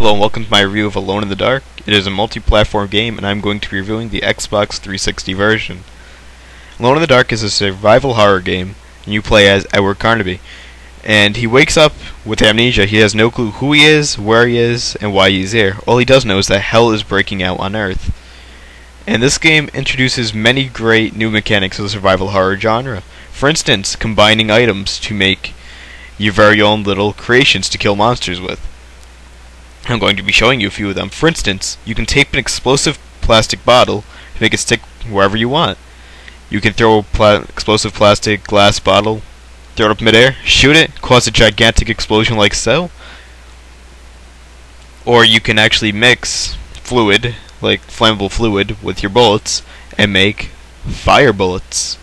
Hello and welcome to my review of Alone in the Dark. It is a multi-platform game and I'm going to be reviewing the Xbox 360 version. Alone in the Dark is a survival horror game and you play as Edward Carnaby. And he wakes up with amnesia. He has no clue who he is, where he is, and why he's here. All he does know is that hell is breaking out on Earth. And this game introduces many great new mechanics of the survival horror genre. For instance, combining items to make your very own little creations to kill monsters with. I'm going to be showing you a few of them. For instance, you can tape an explosive plastic bottle to make it stick wherever you want. You can throw an explosive plastic glass bottle, throw it up midair, shoot it, cause a gigantic explosion like so. Or you can actually mix fluid, like flammable fluid, with your bullets and make fire bullets.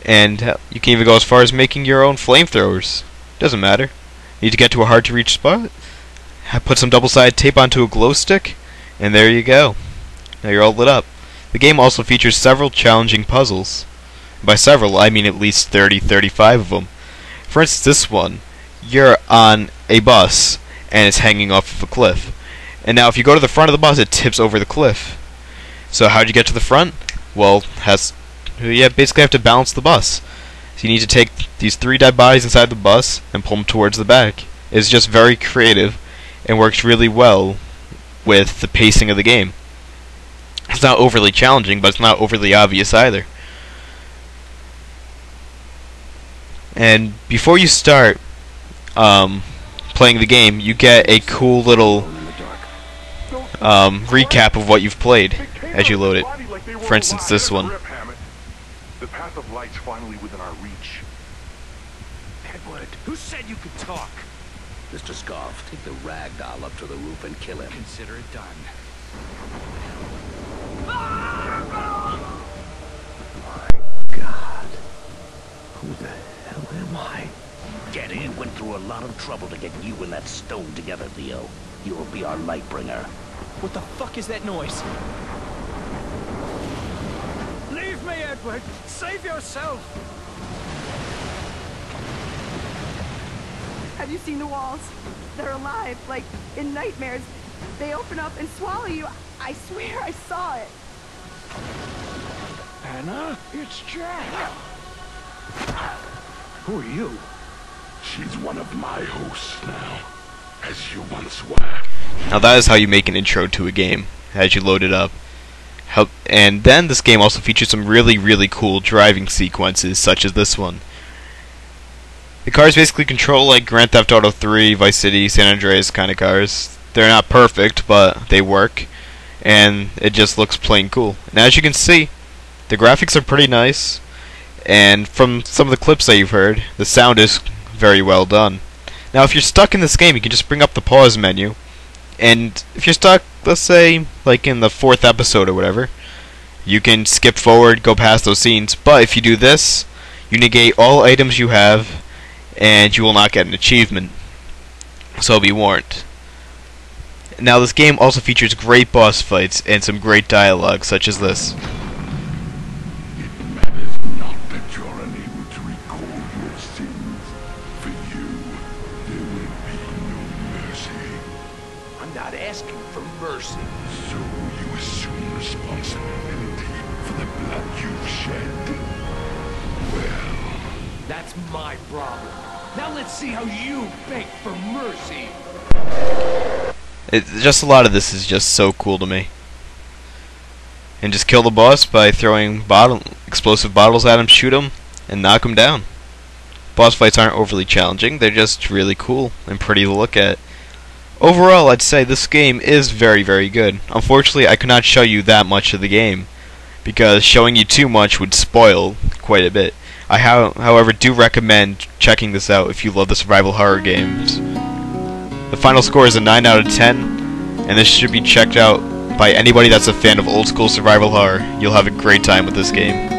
And you can even go as far as making your own flamethrowers. Doesn't matter. Need to get to a hard to reach spot? Put some double-sided tape onto a glow stick, and there you go. Now you're all lit up. The game also features several challenging puzzles. By several, I mean at least 30-35 of them. For instance, this one, you're on a bus, and it's hanging off of a cliff. And now if you go to the front of the bus, it tips over the cliff. So how'd you get to the front? Well, basically have to balance the bus. So you need to take these 3 dead bodies inside the bus and pull them towards the back. It's just very creative and works really well with the pacing of the game. It's not overly challenging, but it's not overly obvious either. And before you start playing the game, you get a cool little recap of what you've played as you load it. For instance, this one. The path of light's finally within our reach. Edward, who said you could talk? Mr. Scarf, take the rag doll up to the roof and kill him. Consider it done. My God. Who the hell am I? Get in. Went through a lot of trouble to get you and that stone together, Theo. You'll be our light bringer. What the fuck is that noise? Leave me, Edward! Save yourself! Have you seen the walls? They're alive, like in nightmares. They open up and swallow you. I swear I saw it. Anna, it's Jack. Who are you? She's one of my hosts now, as you once were. Now that is how you make an intro to a game, as you load it up. And then this game also features some really cool driving sequences, such as this one. The cars basically control like Grand Theft Auto 3, Vice City, San Andreas kind of cars. They're not perfect, but they work, and it just looks plain cool. And as you can see, the graphics are pretty nice, and from some of the clips that you've heard, the sound is very well done. Now if you're stuck in this game, you can just bring up the pause menu, and if you're stuck, let's say, like in the 4th episode or whatever, you can skip forward, go past those scenes, but if you do this, you negate all items you have, and you will not get an achievement. So be warned. Now this game also features great boss fights and some great dialogue, such as this. It matters not that you're unable to recall your sins. For you, there will be no mercy. I'm not asking for mercy. So you assume responsibility for the blood you've shed. Well, That's my problem. Now let's see how you beg for mercy. Just a lot of this is just so cool to me. And just kill the boss by throwing explosive bottles at him, shoot him, and knock him down. Boss fights aren't overly challenging, they're just really cool and pretty to look at. Overall, I'd say this game is very good. Unfortunately, I could not show you that much of the game, because showing you too much would spoil quite a bit. I however, do recommend checking this out if you love the survival horror games. The final score is a 9 out of 10, and this should be checked out by anybody that's a fan of old school survival horror. You'll have a great time with this game.